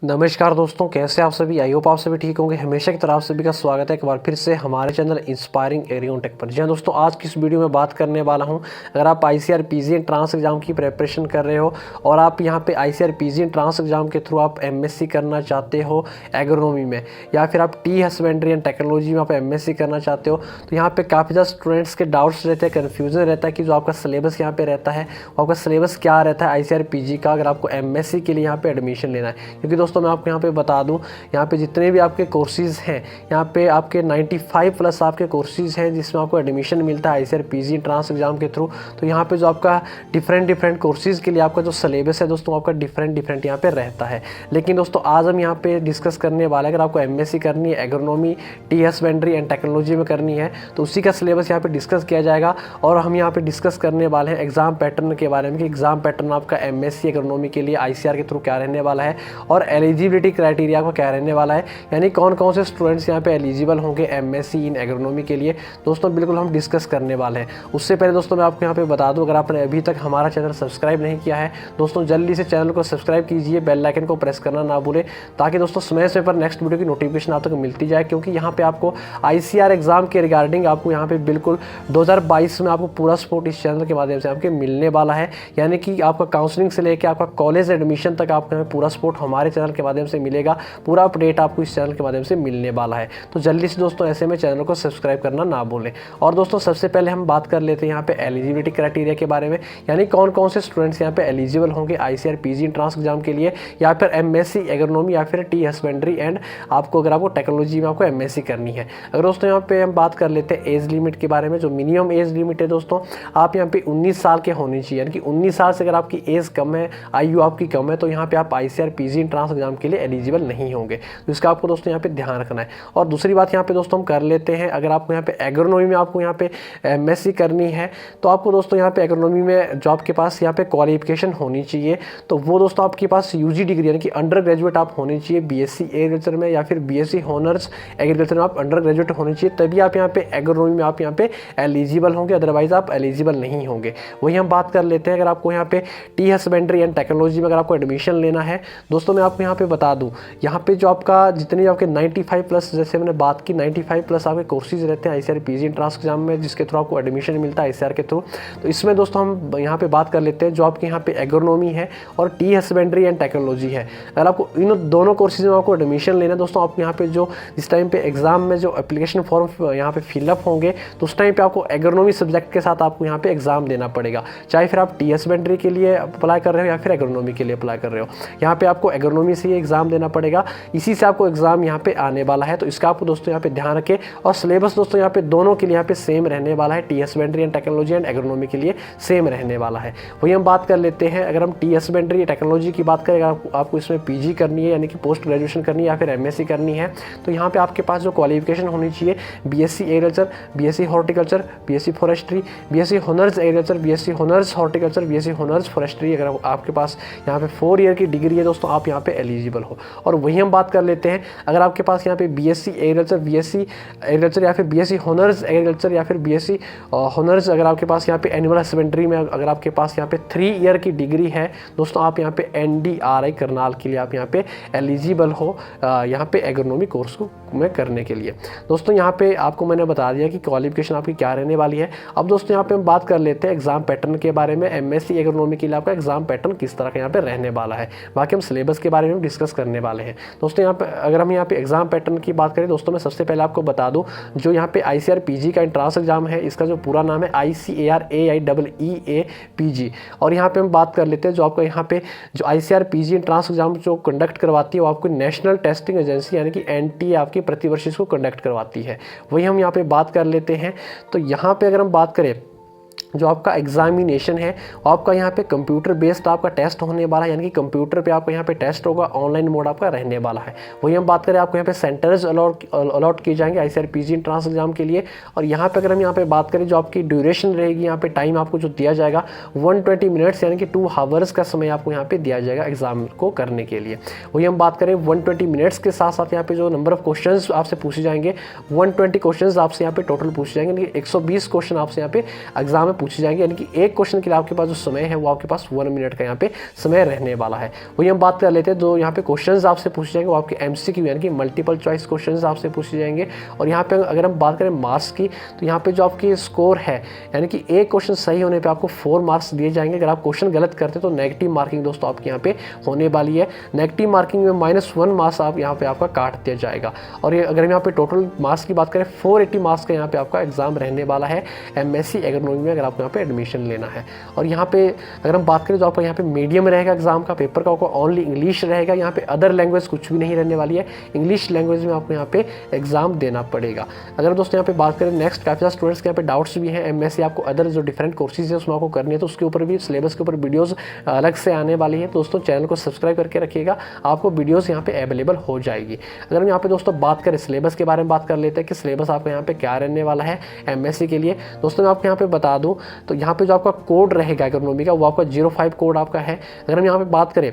नमस्कार दोस्तों, कैसे आप सभी। आई होप आप सभी ठीक होंगे। हमेशा की तरह आप सभी का स्वागत है एक बार फिर से हमारे चैनल इंस्पायरिंग एरियन टेक पर। जी हाँ दोस्तों, आज की इस वीडियो में बात करने वाला हूं, अगर आप आईसीआर पीजी एंट्रांस एग्जाम की प्रिपरेशन कर रहे हो और आप यहां पे आईसीआर पीजी एंट्रांस एग्जाम के थ्रू आप एमएससी करना चाहते हो एग्रोनॉमी में, या फिर आप टी हस्बेंड्री एंड टेक्नोलॉजी में आप एमएससी करना चाहते हो, तो यहाँ पे काफ़ी ज़्यादा स्टूडेंट्स के डाउट्स रहते हैं, कन्फ्यूजन रहता है कि जो आपका सिलेबस यहाँ पे रहता है वो आपका सिलेबस क्या रहता है आईसीआर पीजी का, अगर आपको एमएससी के लिए यहाँ पे एडमिशन लेना है। क्योंकि दोस्तों मैं आपको यहाँ पे बता दूं, यहाँ पे जितने भी आपके कोर्सेज हैं, यहाँ पे आपके 95 प्लस आपके कोर्सेज हैं जिसमें आपको एडमिशन मिलता है आईसीआर पीजी एंट्रांस एग्जाम के थ्रू। तो यहाँ पे जो आपका डिफरेंट कोर्सेज के लिए आपका जो सिलेबस है दोस्तों, आपका डिफरेंट यहाँ पे रहता है। लेकिन दोस्तों आज हम यहाँ पे डिस्कस करने वाले हैं, अगर आपको एमएससी करनी है agronomy T husbandry and technology में करनी है तो उसी का सिलेबस यहाँ पे डिस्कस किया जाएगा। और हम यहाँ पे डिस्कस करने वाले हैं एग्जाम पैटर्न के बारे में कि एग्जाम पैटर्न आपका एमएससी एग्रोनॉमी के लिए आईसीआर के थ्रू क्या रहने वाला है और एलिजिबिलिटी क्राइटेरिया को क्या रहने वाला है, यानी कौन कौन से स्टूडेंट्स यहाँ पे एलिजिबल होंगे एमएससी इन एग्रोनॉमी के लिए। दोस्तों बिल्कुल हम डिस्कस करने वाले हैं। उससे पहले दोस्तों मैं आपको यहाँ पे बता दूं, अगर आपने अभी तक हमारा चैनल सब्सक्राइब नहीं किया है दोस्तों, जल्दी से चैनल को सब्सक्राइब कीजिए, बेल आइकन को प्रेस करना ना भूलें, ताकि दोस्तों समय से पर नेक्स्ट वीडियो की नोटिफिकेशन आप तक मिलती जाए। क्योंकि यहाँ पे आपको आईसीआर एग्जाम के रिगार्डिंग आपको यहाँ पे बिल्कुल 2022 में आपको पूरा सपोर्ट इस चैनल के माध्यम से आपके मिलने वाला है। यानी कि आपका काउंसलिंग से लेकर आपका कॉलेज एडमिशन तक आपको पूरा सपोर्ट हमारे चैनल के माध्यम से मिलेगा, पूरा अपडेट आपको इस चैनल के माध्यम से मिलने वाला है। तो जल्दी से दोस्तों ऐसे में चैनल को सब्सक्राइब करना ना भूलें। और दोस्तों सबसे पहले हम बात कर लेते हैं यहाँ पे एलिजिबिलिटी क्राइटेरिया के बारे में, यानी कौन कौन से स्टूडेंट्स यहाँ पे एलिजिबल होंगे आईसीआर पीजी एंट्रांस एग्जाम के लिए, या फिर एमएससी एग्रोनॉमी या फिर टी हस्बेंड्री एंड आपको अगर आपको टेक्नोलॉजी में आपको एमएससी करनी है। अगर दोस्तों यहाँ पे हम बात कर लेते हैं एज लिमिट के बारे में, जो मिनिमम एज लिमिट है दोस्तों, आप यहाँ पे 19 साल के होनी चाहिए। यानी कि 19 साल से अगर आपकी एज कम है, आयु आपकी कम है, तो यहाँ पे आप आईसीआर पीजी एंट्रांस एग्जाम के लिए एलिजिबल नहीं होंगे। तो इसका आपको दोस्तों यहाँ पे ध्यान रखना है। और दूसरी बात यहाँ पे दोस्तों हम कर लेते हैं, अगर आपको यहाँ पे एग्रोनॉमी में आपको यहाँ पे एमएससी करनी है तो आपको दोस्तों यहाँ पे एग्रोनॉमी में जो आपके पास यहाँ पे क्वालिफिकेशन होनी चाहिए, तो वो दोस्तों आपके पास यूजी डिग्री यानी कि अंडर ग्रेजुएट आप होनी चाहिए बीएससी एग्रीकल्चर में, या फिर बीएससी ऑनर्स एग्रीकल्चर में आप अंडर ग्रेजुएट होनी चाहिए, तभी आप यहाँ पे एग्रोनॉमी में आप यहाँ पे एलिजिबल होंगे, अदरवाइज आप एलिजिबल नहीं होंगे। वही हम बात कर लेते हैं, अगर आपको यहाँ पे टी हस्बेंड्री एंड टेक्नोलॉजी में अगर आपको एडमिशन लेना है दोस्तों, मैं आपको यहाँ पे बता दूँ, यहाँ पे जो आपका जितने आपके 95 प्लस, जैसे मैंने बात की 95 प्लस आपके कोर्सेज रहते हैं आईसीआर पीजी एंट्रांस एग्जाम में, जिसके थ्रू आपको एडमिशन मिलता है आईसीआर के थ्रू। तो इसमें दोस्तों हम यहाँ पे बात कर लेते हैं जो आपके यहाँ पे एग्रोनॉमी है और टी हस्बेंड्री एंड टेक्नोलॉजी है। अगर आपको इन दोनों कोर्सेज में आपको एडमिशन लेना है दोस्तों, आप यहाँ पे जो इस टाइम पे एग्जाम में जो एप्लीकेशन फॉर्म यहाँ पे फिलअप होंगे तो उस टाइम पे आपको एग्रोनॉमी सब्जेक्ट के साथ आपको यहाँ पे एग्जाम देना पड़ेगा, चाहे फिर आप टी हस्बेंड्री के लिए अप्लाई कर रहे हो या फिर एग्रोनॉमी के लिए अप्लाई कर रहे हो। यहाँ पे आपको एग्रोनॉमी से ही एग्जाम देना पड़ेगा, इसी से आपको एग्जाम यहाँ पे आने वाला है। तो इसका आपको दोस्तों यहाँ पे ध्यान रखें। और सिलेबस दोस्तों यहाँ पे दोनों के लिए यहाँ पे सेम रहने वाला है, T husbandry and technology and agronomy के लिए सेम रहने वाला है। वही हम बात कर लेते हैं, अगर हम टी हस्बेंड्री टेक्नोलॉजी की बात करें, अगर आपको इसमें पीजी करनी है यानी कि पोस्ट ग्रेजुएशन करनी है या फिर एमएससी करनी है, तो यहाँ पे आपके पास जो क्वालिफिकेशन होनी चाहिए BSc agriculture, BSc horticulture, BSc forestry, BSc honours agriculture, BSc honours horticulture, BSc honours forestry, अगर आपके पास यहाँ पे 4 ईयर की डिग्री है दोस्तों, आप यहाँ पे एलिजिबल हो। और वही हम बात कर लेते हैं, अगर आपके पास यहाँ पे बीएससी एग्रीकल्चर, बीएससी एग्रीकल्चर या फिर बीएससी ऑनर्स एग्रीकल्चर या फिर बीएससी ऑनर्स, अगर आपके पास यहाँ पे एनिमल हस्बेंड्री में अगर आपके पास यहाँ पे 3 ईयर की डिग्री है दोस्तों, आप यहाँ पे एनडीआरआई करनाल के लिए आप यहाँ पे एलिजिबल हो यहाँ पे एग्रोनॉमी कोर्स को में करने के लिए। दोस्तों यहाँ पे आपको मैंने बता दिया कि क्वालिफिकेशन आपकी क्या रहने वाली है। अब दोस्तों यहाँ पे हम बात कर लेते हैं एग्जाम पैटर्न के बारे में, एमएससी एग्रोनॉमी के लिए आपका एग्जाम पैटर्न किस तरह का यहाँ पे रहने वाला है, बाकी हम सिलेबस के बारे में डिस्कस करने वाले हैं। दोस्तों यहाँ पे अगर हम यहाँ पे एग्जाम पैटर्न की बात करें दोस्तों, मैं सबसे पहले आपको बता दूं, जो यहाँ पे आईसीआर पीजी का एंट्रांस एग्जाम है, इसका जो पूरा नाम है ICAR PG। और यहाँ पे हम बात कर लेते हैं, जो आपका यहाँ पे जो आईसीआर पीजी एंट्रांस एग्जाम जो कंडक्ट करवाती है वो आपको नेशनल टेस्टिंग एजेंसी यानी कि एनटीए आपकी प्रतिवर्ष इसको कंडक्ट करवाती है। वही हम यहाँ पे बात कर लेते हैं। तो यहाँ पे अगर हम बात करें, जो आपका एग्जामिनेशन है वो आपका यहाँ पे कंप्यूटर बेस्ड आपका टेस्ट होने वाला है, यानी कि कंप्यूटर पे आपका यहाँ पे टेस्ट होगा, ऑनलाइन मोड आपका रहने वाला है। वही हम बात करें, आपको यहाँ पे सेंटर्स अलॉट किए जाएंगे आईसीआर पीजी एंट्रांस एग्जाम के लिए। और यहाँ पे अगर हम यहाँ पे बात करें, जो आपकी ड्यूरेशन रहेगी, यहाँ पे टाइम आपको जो दिया जाएगा 120 मिनट्स यानी कि 2 आवर्स का समय आपको यहाँ पे दिया जाएगा एग्जाम को करने के लिए। वही हम बात करें 120 मिनट्स के साथ साथ यहाँ पे जो नंबर ऑफ क्वेश्चन आपसे पूछे जाएंगे 120 क्वेश्चन आपसे यहाँ पे टोटल पूछे जाएंगे, 120 क्वेश्चन आपसे यहाँ पे एग्जाम में पूछे जाएंगे, यानी कि एक क्वेश्चन के लिए आपके पास जो समय है वो आपके पास 1 मिनट का यहाँ पे समय रहने वाला है। वही हम बात कर लेते हैं, जो यहाँ पे क्वेश्चंस आपसे पूछे जाएंगे वो आपके MCQ यानी कि मल्टीपल चॉइस क्वेश्चंस आपसे पूछे जाएंगे। और यहाँ पे अगर हम बात करें मार्क्स की, तो यहाँ पे जो आपकी स्कोर है, यानी कि एक क्वेश्चन सही होने पे आपको 4 मार्क्स दिए जाएंगे। अगर आप क्वेश्चन गलत करते तो नेगेटिव मार्किंग दोस्तों आपके यहाँ पे होने वाली है। नेगेटिव मार्किंग में -1 मार्क्स आप यहाँ पे आपका काट दिया जाएगा। और ये अगर हम यहाँ पे टोटल मार्क्स की बात करें, 480 मार्क्स का यहाँ पे आपका एग्जाम रहने वाला है MSc एग्रोनॉमी में, अगर आपको यहाँ पे एडमिशन लेना है। और यहाँ पे अगर हम बात करें तो आपका यहाँ पे मीडियम रहेगा एग्जाम का, पेपर का आपको ओनली इंग्लिश रहेगा। यहाँ पे अदर लैंग्वेज कुछ भी नहीं रहने वाली है, इंग्लिश लैंग्वेज में आपको यहाँ पे एग्जाम देना पड़ेगा। अगर दोस्तों यहाँ पे बात करें नेक्स्ट, काफ़ी सारे स्टूडेंट्स के यहाँ पे डाउट्स भी हैं MSc आपको अदर जो डिफरेंट कोर्सेज है उसमें आपको करनी है, तो उसके ऊपर भी सिलेबस के ऊपर वीडियोस अलग से आने वाली है। दोस्तों चैनल को सब्सक्राइब करके रखिएगा, आपको वीडियोस यहाँ पे अवेलेबल हो जाएगी। अगर हम यहाँ पे दोस्तों बात करें सिलेबस के बारे में, बात कर लेते हैं कि सिलेबस आपको यहाँ पे क्या रहने वाला है MSc के लिए। दोस्तों मैं आपको यहाँ पे बता दूँ तो यहाँ पे जो आपका कोड रहेगा इकोनॉमी का वो आपका 05 कोड आपका है। अगर हम यहाँ पे बात करें,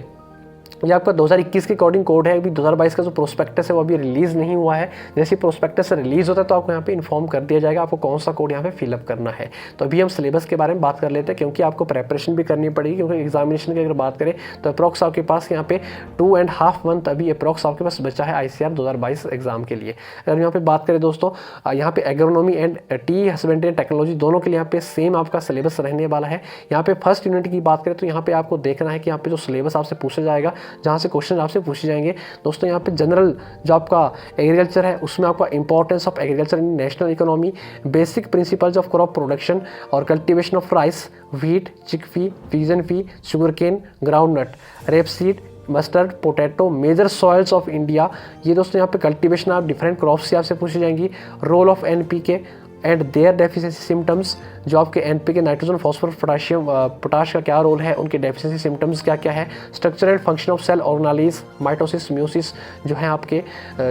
ये आपका 2021 के अकॉर्डिंग कोड है। अभी 2022 का जो प्रोस्पेक्टस है वो अभी रिलीज़ नहीं हुआ है। जैसे प्रोस्पेक्टस रिलीज़ होता है तो आपको यहाँ पे इन्फॉर्म कर दिया जाएगा आपको कौन सा कोड यहाँ पे फिलअप करना है। तो अभी हम सिलेबस के बारे में बात कर लेते हैं, क्योंकि आपको प्रेपरेशन भी करनी पड़ेगी, क्योंकि एग्जामिनेशन की अगर बात करें तो अप्रॉक्स आपके पास यहाँ पे 2.5 मंथ अभी अप्रॉक्स आपके पास बचा है ICAR 2022 एग्जाम के लिए। अगर यहाँ पे बात करें दोस्तों, यहाँ पे agronomy and T husbandry and technology दोनों के लिए यहाँ पे सेम आपका सिलेबस रहने वाला है। यहाँ पे फर्स्ट यूनिट की बात करें तो यहाँ पे आपको देखना है कि यहाँ पे जो सिलेबस आपसे पूछा जाएगा, जहाँ से क्वेश्चन आपसे पूछे जाएंगे। दोस्तों यहाँ पे जनरल जो आपका एग्रीकल्चर है उसमें आपका importance of agriculture in national economy, basic principles of crop production और cultivation of rice, wheat, chickpea, pigeon pea, sugarcane, groundnut, rapeseed, mustard, potato, major soils of India. ये दोस्तों यहाँ पे कल्टीवेशन आप डिफरेंट क्रॉप्स से आपसे पूछी जाएंगी। Role of NPK and their deficiency symptoms, जो आपके NPK nitrogen, phosphorus, potassium, potash का क्या रोल है, उनके डेफिशिएंसी सिम्टम्स क्या क्या है। Structure and function of cell organise, mitosis, meiosis जो है आपके,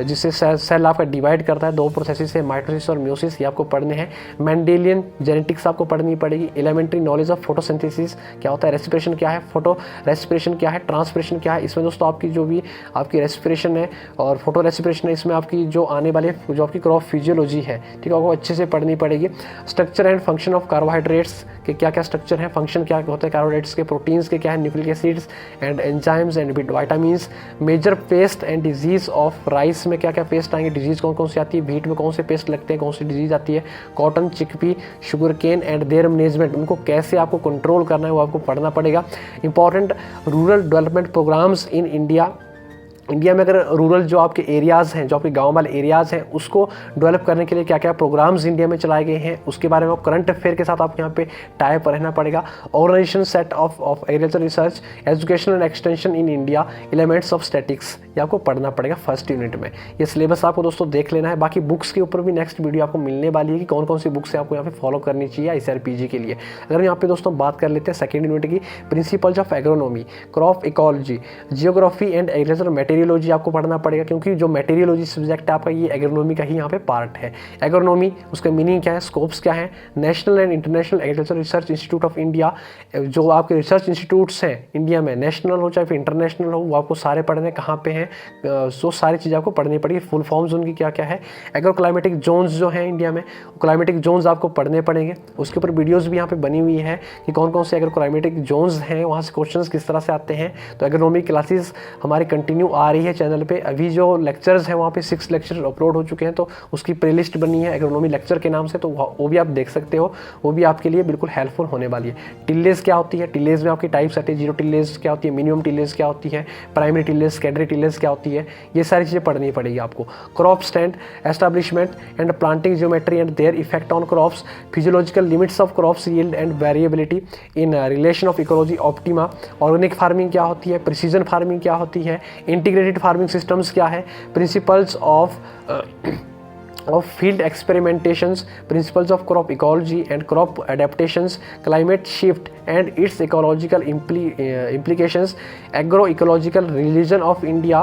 जिससे सेल आपका डिवाइड करता है 2 प्रोसेसेस है, माइटोसिस और म्यूसिस, ये आपको पढ़ने हैं। मेंडेलियन जेनेटिक्स आपको पढ़नी पड़ेगी। एलिमेंट्री नॉलेज ऑफ फोटोसिंथेसिस क्या होता है, रेस्पिरेशन क्या है, फोटो रेस्पिरेशन क्या है, ट्रांसपिरेशन क्या है। इसमें दोस्तों आपकी जो भी आपकी रेस्पिरेशन है और फोटो रेस्पिरेशन है, इसमें आपकी जो आने वाले जो आपकी क्रॉप फिजियोलॉजी है, ठीक है, आपको अच्छे से पढ़नी पड़ेगी। Structure and function of carbohydrates के क्या क्या स्ट्रक्चर है, फंक्शन क्या होता है कार्बोहाइड्रेट्स के, प्रोटीन्स के क्या है, nucleic acids and enzymes and vitamins. Major pest and disease of rice में क्या क्या पेस्ट आएंगे, डिजीज कौन कौन सी आती है, व्हीट में कौन से पेस्ट लगते हैं, कौन सी डिजीज आती है, cotton, chickpea, sugarcane and their management, उनको कैसे आपको कंट्रोल करना है वो आपको पढ़ना पड़ेगा। Important rural development programmes in India में अगर रूरल जो आपके एरियाज़ हैं, जो आपके गांव वाले एरियाज़ हैं, उसको डेवलप करने के लिए क्या क्या प्रोग्राम्स इंडिया में चलाए गए हैं उसके बारे में करंट अफेयर के साथ आपको यहाँ पे टाइप रहना पड़ेगा। Organisation set of agriculture research, education and extension in India, elements of statics, ये आपको पढ़ना पड़ेगा फर्स्ट यूनिट में। ये सिलेबस आपको दोस्तों देख लेना है। बाकी बुक्स के ऊपर भी नेक्स्ट वीडियो आपको मिलने वाली है कि कौन कौन सी बुक्स आपको यहाँ पे फॉलो करनी चाहिए ICRPG के लिए। अगर यहाँ पे दोस्तों बात कर लेते हैं सेकेंड यूनिट की, principles of agronomy, crop ecology, geography and agriculture meteorology आपको पढ़ना पड़ेगा, क्योंकि जो मेटीरियोलॉजी सब्जेक्ट है आपका ये एग्रोनॉमी का ही यहाँ पे पार्ट है। एग्रोनॉमी उसका मीनिंग क्या है, स्कोप्स क्या है, national and international agriculture research institute of India, जो आपके रिसर्च इंस्टीट्यूट्स हैं इंडिया में, नेशनल हो चाहे फिर इंटरनेशनल हो, वो आपको सारे पढ़ने कहाँ पे हैं, सो सारी चीज़ें आपको पढ़नी पड़ेगी। फुल फॉर्म्स उनकी क्या क्या है। एग्रो क्लाइमेटिक जोन्स जो हैं इंडिया में, क्लाइमेटिक जोन्स आपको पढ़ने पड़ेंगे, उसके ऊपर वीडियोज़ भी यहाँ पे बनी हुई है कि कौन कौन से एग्रो क्लाइमेटिक जोन्स हैं, वहाँ से क्वेश्चंस किस तरह से आते हैं। तो एग्रोनॉमी क्लासेस हमारी कंटिन्यू आ रही है चैनल पे। अभी जो लेक्चर्स हैं वहाँ पे 6 लेक्चर अपलोड हो चुके हैं, तो उसकी प्लेलिस्ट बनी है एग्रोनॉमी लेक्चर के नाम से, तो वो भी आप देख सकते हो, वो भी आपके लिए बिल्कुल हेल्पफुल होने वाली है। टिलेज क्या होती है, टिलेज में आपकी टाइप्स आती है, जीरो टिलेज क्या होती है, मिनिमम टिलेज क्या होती है, प्राइमरी टिलेज, सेकेंडरी टिलेज क्या होती है, ये सारी चीज़ें पढ़नी पड़ेगी आपको। Crop stand, establishment and planting geometry and their effect on crops, physiological limits of crops yield and variability in relation of ecology optima, organic farming क्या होती है, प्रिसीजन फार्मिंग क्या होती है, इंटीग्रेटेड फार्मिंग सिस्टम्स क्या है, principles of field experimentations, principles of crop ecology and crop adaptations, climate shift and its ecological implications, agroecological religion of India।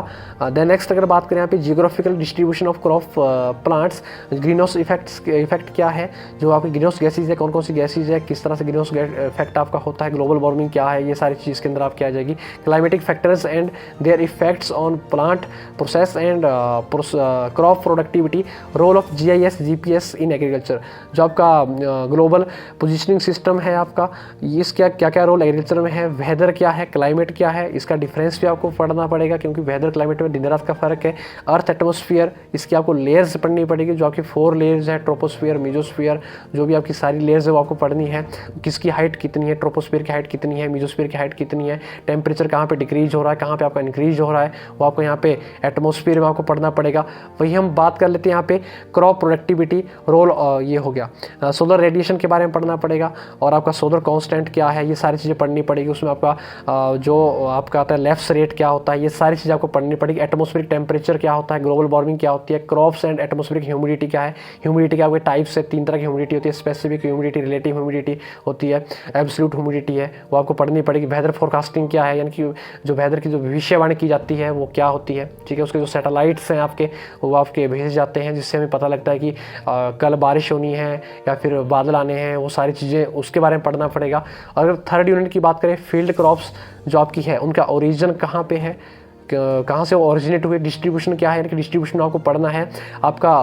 then next अगर बात करें यहाँ पे geographical distribution of crop plants, greenhouse effect क्या है, जो आपकी ग्रीनहाउस गैसेज है, कौन कौन सी गैसेज है, किस तरह से ग्रीनहाउस इफेक्ट आपका होता है, ग्लोबल वार्मिंग क्या है, ये सारी चीज़ के अंदर आपकी आ जाएगी। Climatic factors and their effects on plant process and crop productivity, role of GIS GPS in agriculture, जो आपका ग्लोबल पोजिशनिंग सिस्टम है आपका, इसका क्या क्या रोल एग्रीकल्चर में है, वेदर क्या है, क्लाइमेट क्या है, इसका डिफरेंस भी आपको पढ़ना पड़ेगा क्योंकि वेदर क्लाइमेट में दिन रात का फर्क है। अर्थ एटमॉस्फेयर, इसकी आपको लेयर्स पढ़नी पड़ेगी, जो आपकी 4 लेयर्स है, ट्रोपोस्फियर, मेसोस्फियर, जो भी आपकी सारी लेयर्स है वो आपको पढ़नी है। किसकी हाइट कितनी है, ट्रोपोस्फियर की हाइट कितनी है, मेसोस्फियर की हाइट कितनी है, टेम्परेचर कहाँ पे डिक्रीज हो रहा है, कहाँ पे आपका इंक्रीज हो रहा है, वो आपको यहाँ पे एटमॉस्फेयर में आपको पढ़ना पड़ेगा। वही हम बात कर लेते हैं यहाँ पे क्रॉप प्रोडक्टिविटी रोल, ये हो गया। सोलर रेडिएशन के बारे में पढ़ना पड़ेगा और आपका सोलर कांस्टेंट क्या है, ये सारी चीज़ें पढ़नी पड़ेगी। उसमें आपका जो आपका आता है लेफ्ट रेट क्या होता है, ये सारी चीज़ें आपको पढ़नी पड़ेगी। एटमॉस्फेरिक टेम्परेचर क्या होता है, ग्लोबल वार्मिंग क्या होती है, क्रॉप्स एंड एटमॉस्फेरिक ह्यूमिडिटी क्या है। ह्यूमिडिटी के आपके टाइप्स है, 3 तरह की ह्यूमिडिटी होती है, स्पेसिफिक ह्यूमिडिटी, रिलेटिव ह्यूमिडिटी होती है, एब्सोल्यूट ह्यूमिडिटी है, वो आपको पढ़नी पड़ेगी। वेदर फोरकास्टिंग क्या है, यानी कि जो वेदर की जो भविष्यवाणी की जाती है वो क्या होती है, ठीक है। उसके जो सैटेलाइट्स हैं आपके, वो आपके भेजे जाते हैं जिससे हमें पता लगता है कि कल बारिश होनी है या फिर बादल आने हैं, वो सारी चीज़ें उसके बारे में पढ़ना पड़ेगा। और अगर थर्ड यूनिट की बात करें, फील्ड क्रॉप्स जो आपकी है उनका ओरिजिन कहाँ पे है, कहाँ से वो ओरिजिनेट हुए, डिस्ट्रीब्यूशन क्या है, यानी कि डिस्ट्रीब्यूशन आपको पढ़ना है। आपका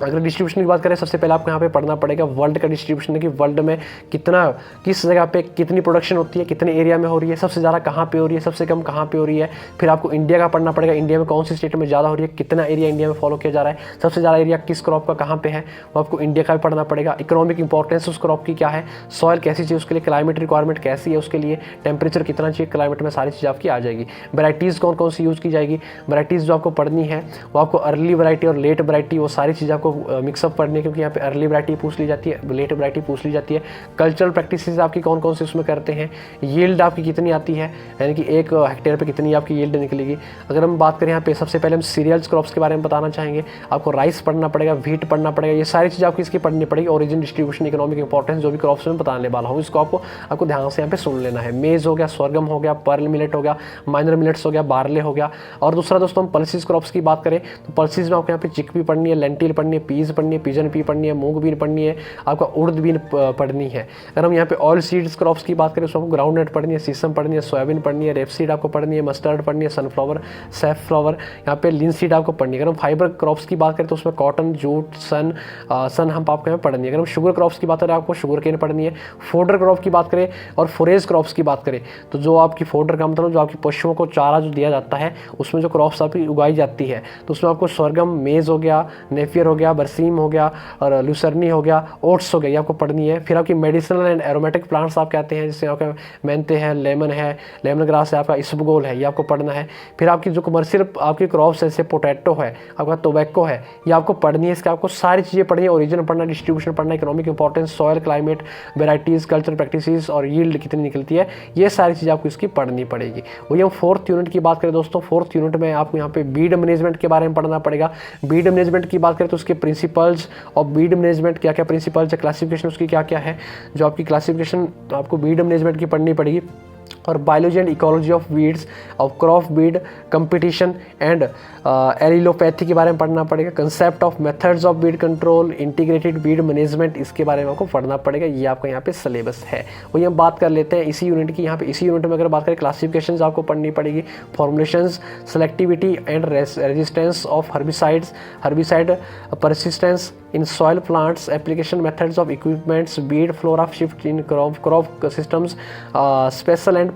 अगर डिस्ट्रीब्यूशन की बात करें, सबसे पहले आपको यहाँ पे पढ़ना पड़ेगा वर्ल्ड का डिस्ट्रीब्यूशन है कि वर्ल्ड में कितना, किस जगह पे कितनी प्रोडक्शन होती है, कितने एरिया में हो रही है, सबसे ज़्यादा कहाँ पे हो रही है, सबसे कम कहाँ पे हो रही है। फिर आपको इंडिया का पढ़ना पड़ेगा, इंडिया में कौन सी स्टेट में ज़्यादा हो रही है, कितना एरिया इंडिया में फॉलो किया जा रहा है, सबसे ज़्यादा एरिया किस क्रॉप का कहाँ पे है, वो आपको इंडिया का भी पढ़ना पड़ेगा। इकोनॉमिक इंपॉर्टेंस उस क्रॉप की क्या है, सॉइल कैसी चाहिए उसके लिए, क्लाइमेट रिक्वायरमेंट कैसी है उसके लिए, टेम्परेचर कितना चाहिए क्लाइमेट में, सारी चीज़ आपकी आ जाएगी। वैराइटीज़ कौन कौन सी यूज़ की जाएगी, वैराइटीज़ जो आपको पढ़नी है वो आपको अर्ली वैरायटी और लेट वैरायटी, वो सारी चीज़ आपको मिक्सअप पढ़नी है क्योंकि यहाँ पे अर्ली वैरायटी पूछ ली जाती है, लेट वैरायटी पूछ ली जाती है। कल्चरल प्रैक्टिसेस आपकी कौन कौन सी उसमें करते हैं, यील्ड आपकी कितनी आती है, यानी कि 1 हेक्टेयर पे कितनी आपकी यील्ड निकलेगी। अगर हम बात करें यहाँ पे, सबसे पहले हम सीरियल्स क्रॉप्स के बारे में बताना चाहेंगे। आपको राइस पढ़ना पड़ेगा, व्हीट पढ़ना पड़ेगा, ये सारी चीज़ आपकी इसकी पढ़नी पड़ेगी। ओरिजिन, डिस्ट्रीब्यूशन, इकोनॉमिक इंपॉर्टेंस, जो भी क्रॉप्स में बताने वाला हूँ इसको आपको ध्यान से यहाँ पे सुन लेना है। मेज हो गया, स्वर्गम हो गया, पर्ल मिलेट हो गया, माइनर मिलेट्स हो गया, बार्ले हो गया। और दूसरा दोस्तों, हम पल्सिस क्रॉप्स की बात करें तो पल्सिस में आपको यहाँ पे चिकपी पढ़नी है, लेंटिल पढ़नी है, पीज पढ़नी है, पिजन पी पढ़नी है, मूंग बीन पढ़नी है, आपका उड़द बीन पढ़नी है। अगर हम यहाँ पे ऑयल सीड्स क्रॉप्स की बात करें तो आपको ग्राउंड नट पढ़नी है, सीसम पढ़नी है, सोयाबीन पढ़नी है, रेपसीड आपको पढ़नी है, मस्टर्ड पढ़नी है, सनफ्लावर, सैफफ्लावर, यहाँ पे लिनसीड आपको पढ़नी है। अगर हम फाइबर क्रॉप्स की बात करें तो उसमें कॉटन, जूट, सन हम आपको यहाँ पढ़नी है। अगर हम शुगर क्रॉप्स की बात करें आपको शुगर केन पढ़नी है। फोडर क्रॉप की बात करें और फोरेज क्रॉप्स की बात करें तो जो आपकी फोडर का मतलब जो आपकी पशुओं को चारा जो दिया जाता है उसमें जो क्रॉप्स आपकी उगाई जाती है तो उसमें आपको स्वर्गम, मेज हो गया, नेफियर हो गया, बरसीम हो गया और लुसर्नी हो गया, ओट्स हो गया, ये आपको पढ़नी है। फिर आपकी मेडिसिनल एंड एरोमेटिक प्लांट्स आप कहते हैं, जैसे आपका मेंथे है, लेमन ग्रास है, आपका इसबगोल है, ये आपको पढ़ना है। फिर आपकी जो कमर्शियल आपकी क्रॉप्स है, जैसे पोटैटो है, आपका टोबैको है, ये आपको पढ़नी है। इसका आपको सारी चीज़ें पढ़नी है, ओरिजिन पढ़ना, डिस्ट्रीब्यूशन पढ़ना, economic importance, soil, climate, varieties, culture practices और यील्ड कितनी निकलती है, ये सारी चीज़ें आपको इसकी पढ़नी पड़ेगी। वही हम 4th यूनिट की बात करें दोस्तों, 4th यूनिट में आपको यहाँ पे बीड मैनेजमेंट के बारे में पढ़ना पड़ेगा। बीड मैनेजमेंट की बात करें तो उसके प्रिंसिपल्स और बीड मैनेजमेंट क्या क्या प्रिंसिपल्स है, क्लासिफिकेशन उसकी क्या क्या है, जो आपकी क्लासिफिकेशन आपको बीड मैनेजमेंट की पढ़नी पड़ेगी। और biology and ecology of weeds, of crop Beed, competition and allelopathy के बारे में पढ़ना पड़ेगा। Concept of methods of Beed control, integrated Beed management, इसके बारे में आपको पढ़ना पड़ेगा। ये आपका यहाँ पे सिलेबस है। वही हम बात कर लेते हैं इसी यूनिट की। यहाँ पे इसी यूनिट में अगर बात करें क्लासिफिकेशंस आपको पढ़नी पड़ेगी, formulations, selectivity and resistance of herbicide persistence in soil plants, application methods of equipments, Beed, flora shift in crop systems, special and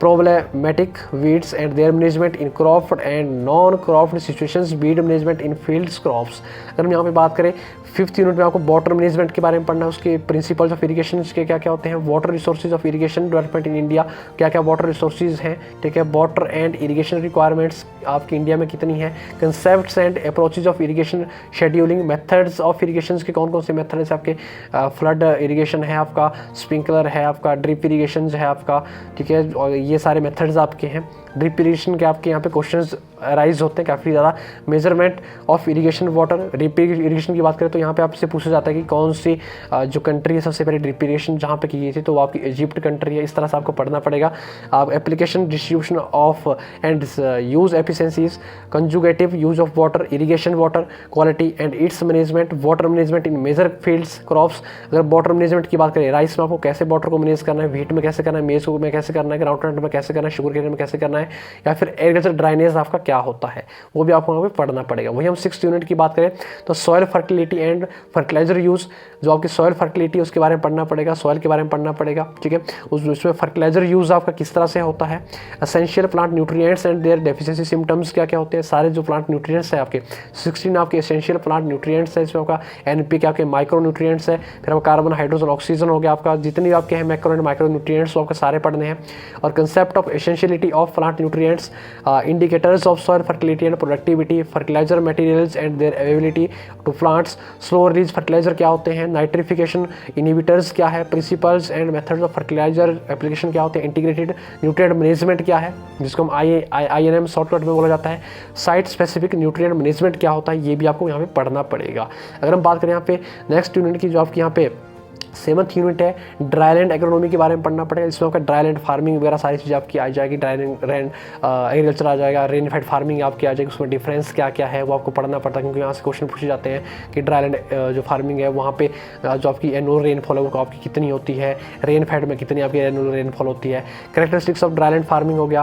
problematic weeds and their management in cropped and non-cropped situations, weed management in fields crops। अगर हम यहाँ पे बात करें 5th unit में आपको water management के बारे में पढ़ना है, उसके प्रिंसिपल्स ऑफ इरिगेशन के क्या क्या होते हैं, water resources of irrigation development in India, क्या क्या वाटर रिसोर्सेज हैं, ठीक है, वाटर एंड इरिगेशन रिक्वायरमेंट्स आपकी इंडिया में कितनी है, concepts and approaches of irrigation scheduling, methods of irrigation के कौन कौन से मेथड्स आपके, फ्लड इरिगेशन है आपका, स्प्रिंकलर है आपका, ड्रिप इरिगेशन है आपका, ठीक है, और ये सारे मेथड्स आपके हैं। ड्रिप इरिगेशन के आपके यहाँ पे क्वेश्चंस राइज होते हैं काफ़ी ज़्यादा। Measurement of irrigation water, drip irrigation की बात करें तो यहाँ पे आपसे पूछा जाता है कि कौन सी जो कंट्री है सबसे पहले ड्रिप इरिगेशन जहाँ पे की गई थी, तो वो आपकी इजिप्ट कंट्री है। इस तरह से आपको पढ़ना पड़ेगा। आप application, distribution of and use efficiencies, conjugative use of water, irrigation water quality and its management, water management in major fields crops. अगर वाटर मैनेजमेंट की बात करें, राइस में आपको कैसे वाटर को मैनेज करना है, व्हीट में कैसे करना है, मेज में कैसे करना है, ग्राउंडनट में कैसे करना है, शुगर केन में कैसे करना है, है, या फिर एग्रीकल्चर ड्राइनेज आपका क्या होता है वो भी आपको वहाँ पे पढ़ना पड़ेगा। वही हम 6th यूनिट की बात करें तो सॉयल फर्टिलिटी एंड फर्टिलाइजर यूज़, जो आपकी सॉयल फर्टिलिटी उसके बारे में पढ़ना पड़ेगा, सॉयल के बारे में पढ़ना पड़ेगा, ठीक है। उसमें फर्टिलाइजर यूज़ आपका किस तरह से होता है, essential plant nutrients and their deficiency symptoms क्या क्या होते हैं, सारे जो प्लांट न्यूट्रिएंट्स है आपके 16 आपके एसेंशियल प्लांट न्यूट्रिएंट्स है, इसमें आपका NP आपके माइक्रो न्यूट्रिएंट्स है, फिर आपका कार्बन हाइड्रोजन ऑक्सीजन हो गया, आपका जितने भी आपके हैं मैक्रो एंड माइक्रो न्यूट्रिएंट्स वो आपके सारे पढ़ने हैं। और concept of essentiality of plant nutrients, indicators of soil fertility and productivity, fertilizer materials and their availability to plants, slow release fertilizer क्या होते हैं, नाइट्रिफिकेशन इनहिबिटर्स क्या है, principles and methods of fertilizer application क्या होते हैं, इंटीग्रेटेड न्यूट्रिएंट मैनेजमेंट क्या है जिसको हम INM शॉर्टकट में बोला जाता है, साइट स्पेसिफिक न्यूट्रिएंट मैनेजमेंट क्या होता है, ये भी आपको यहाँ पे पढ़ना पड़ेगा। अगर हम बात करें यहाँ पे नेक्स्ट यूनिट की, जो आपकी यहाँ पे 7th यूनिट है, ड्राईलैंड एग्रोनॉमी के बारे में पढ़ना पड़ेगा। इसमें आपका ड्राईलैंड फार्मिंग वगैरह सारी चीज़ें आपकी आ जाएगी, ड्राईलैंड एग्रीकल्चर आ जाएगा, रेनफेड फार्मिंग आपकी आ जाएगी, उसमें डिफरेंस क्या क्या है वो आपको पढ़ना पड़ता है, क्योंकि यहाँ से क्वेश्चन पूछे जाते हैं कि ड्राईलैंड जो फार्मिंग है वहाँ पे जो आपकी एनुअल रेनफॉल है वो आपकी कितनी होती है, रेनफेड में कितनी आपकी एनुअल रेनफॉल होती है, कैरेक्टरिस्टिक्स ऑफ ड्राईलैंड फार्मिंग हो गया,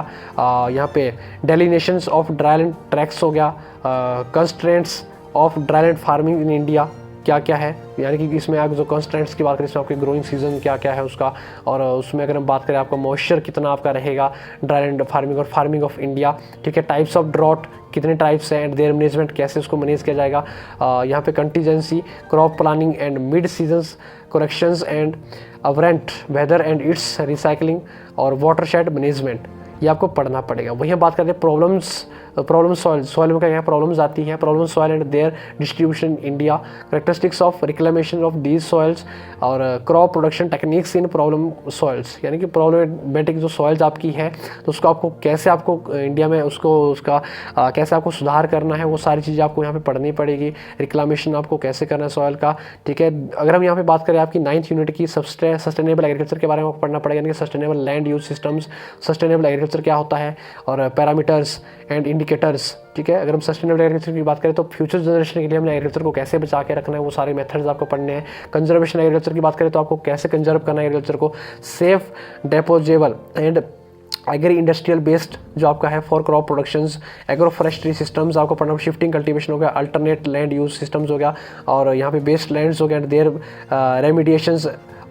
यहाँ पे डेलिनेशंस ऑफ ड्राईलैंड ट्रैक्स हो गया, constraints of dryland farming in India क्या क्या है, यानी कि इसमें आप जो कंस्ट्रेंट्स की बात करें इसमें आपके ग्रोइंग सीजन क्या क्या है उसका, और उसमें अगर हम बात करें आपका मॉइस्चर कितना आपका रहेगा ड्राईलैंड फार्मिंग और फार्मिंग ऑफ इंडिया, ठीक है। टाइप्स ऑफ ड्रॉट कितने टाइप्स हैं एंड देयर मैनेजमेंट कैसे उसको मैनेज किया जाएगा, यहाँ पे contingency, crop planning and mid seasons corrections and aberrant weather and its recycling और वाटरशेड मैनेजमेंट, ये आपको पढ़ना पड़ेगा। वहीं हम बात करते हैं प्रॉब्लम सॉइल में क्या क्या प्रॉब्लम्स आती हैं, problem soil and their distribution in India, characteristics of reclamation of these soils और crop production techniques in problem soils, यानी कि प्रॉब्लमेटिक जो सॉइल्स आपकी है तो उसको आपको कैसे आपको इंडिया में उसका कैसे आपको सुधार करना है, वो सारी चीज़ें आपको यहाँ पे पढ़नी पड़ेगी। रिक्लामेशन आपको कैसे करना है सॉइल का, ठीक है। अगर हम यहाँ पे बात करें आपकी 9th यूनिट की सस्टेनेबल एग्रीकल्चर के बारे में आपको पढ़ना पड़ेगा, यानी कि sustainable land use systems, sustainable agriculture क्या होता है और पैरामीटर्स एंड इंडिकेटर्स, ठीक है। अगर हम सस्टेनेबल एग्रीकल्चर की बात करें तो फ्यूचर जनरेशन के लिए हमने एग्रीकल्चर को कैसे बचा के रखना है वो सारे मेथड्स आपको पढ़ने हैं। कंजर्वेशन एग्रीकल्चर की बात करें तो आपको कैसे कंजर्व करना है एग्रीकल्चर को, safe disposable and agri industrial based जो आपका है for crop productions, agro forestry systems आपको पढ़ना, शिफ्टिंग कल्टीवेशन हो गया, अल्टरनेट लैंड यूज सिस्टम्स हो गया, और यहाँ पे बेस्ड लैंड्स हो गया, देयर रेमिडिएशंस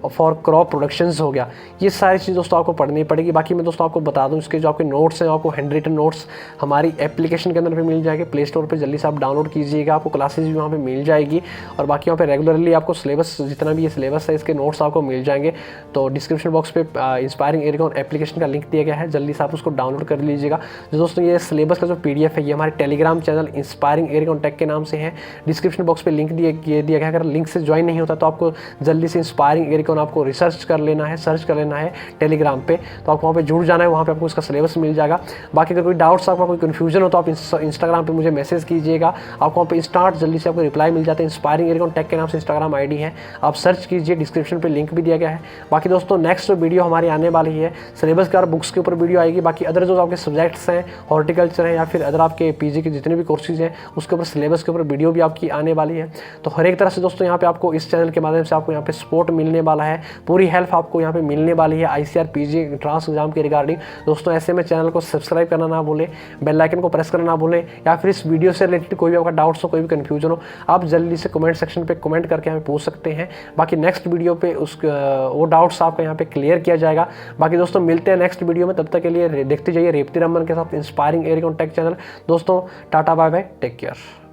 फॉर क्रॉप प्रोडक्शंस हो गया। ये सारी चीज़ दोस्तों आपको पढ़नी पड़ेगी। बाकी मैं दोस्तों आपको बता दूं इसके जो आपके नोट्स हैं आपको हैंड रिटन नोट्स हमारी एप्लीकेशन के अंदर भी मिल जाएंगे, प्ले स्टोर पे जल्दी से आप डाउनलोड कीजिएगा, आपको क्लासेज भी वहाँ पे मिल जाएगी। और बाकी वहाँ पे रेगुलरली आपको सिलेबस जितना भी ये सिलेबस है इसके नोट्स आपको मिल जाएंगे। तो डिस्क्रिप्शन बॉक्स पे इंस्पायरिंग एग्रीकॉन एप्लीकेशन का लिंक दिया गया है, जल्दी से आप उसको डाउनलोड कर लीजिएगा। जो दोस्तों ये सिलेबस का जो PDF है ये हमारे टेलीग्राम चैनल इंस्पायरिंग एग्रीकॉन टेक के नाम से है, डिस्क्रिप्शन बॉक्स पे लिंक दिया गया है। अगर लिंक से ज्वाइन नहीं होता तो आपको जल्दी से इंस्पायरिंग एग्रीकॉन आपको सर्च कर लेना है टेलीग्राम पे, तो आपको वहाँ पे जुड़ जाना है, वहाँ पे आपको इसका सिलेबस मिल जाएगा। बाकी अगर कोई डाउट्स आपका कोई कन्फ्यूजन हो तो आप इंस्टाग्राम पे मुझे मैसेज कीजिएगा, आपको वहाँ पे इंस्टांट जल्दी से आपको रिप्लाई मिल जाता है। इंस्पायरिंग एग्रीकॉन टेक के नाम से इंस्टाग्राम ID है, आप सर्च कीजिए, डिस्क्रिप्शन पे लिंक भी दिया गया है। बाकी दोस्तों नेक्स्ट वीडियो हमारी आने वाली है सिलेबस के और बुक्स के ऊपर वीडियो आएगी। बाकी अदर जो आपके सब्जेक्ट्स हैं, हॉर्टिकल्चर है या फिर अदर आपके PG के जितने भी कोर्सेज हैं उसके ऊपर सिलेबस के ऊपर वीडियो भी आपकी आने वाली है। तो हर एक तरह से दोस्तों यहाँ पे आपको इस चैनल के माध्यम से आपको यहाँ पे सपोर्ट मिलने वाला है, पूरी हेल्प आपको यहाँ पे मिलने वाली है ICAR PG एंट्रेंस एग्जाम के रिगार्डिंग। दोस्तों ऐसे में चैनल को सब्सक्राइब करना ना भूलें, बेल आइकन को प्रेस करना ना भूलें, या फिर इस वीडियो से रिलेटेड कोई भी आपका डाउट्स हो, कोई भी कंफ्यूजन हो, आप जल्दी से कमेंट सेक्शन पे कमेंट करके हमें पूछ सकते हैं। बाकी नेक्स्ट वीडियो पे वो डाउट्स आपका यहाँ पे क्लियर किया जाएगा। बाकी दोस्तों मिलते हैं नेक्स्ट वीडियो में, तब तक के लिए देखते जाइए रेवती रमन के साथ इंस्पायरिंग एग्रीकॉन टेक चैनल। दोस्तों tata bye bye, take care.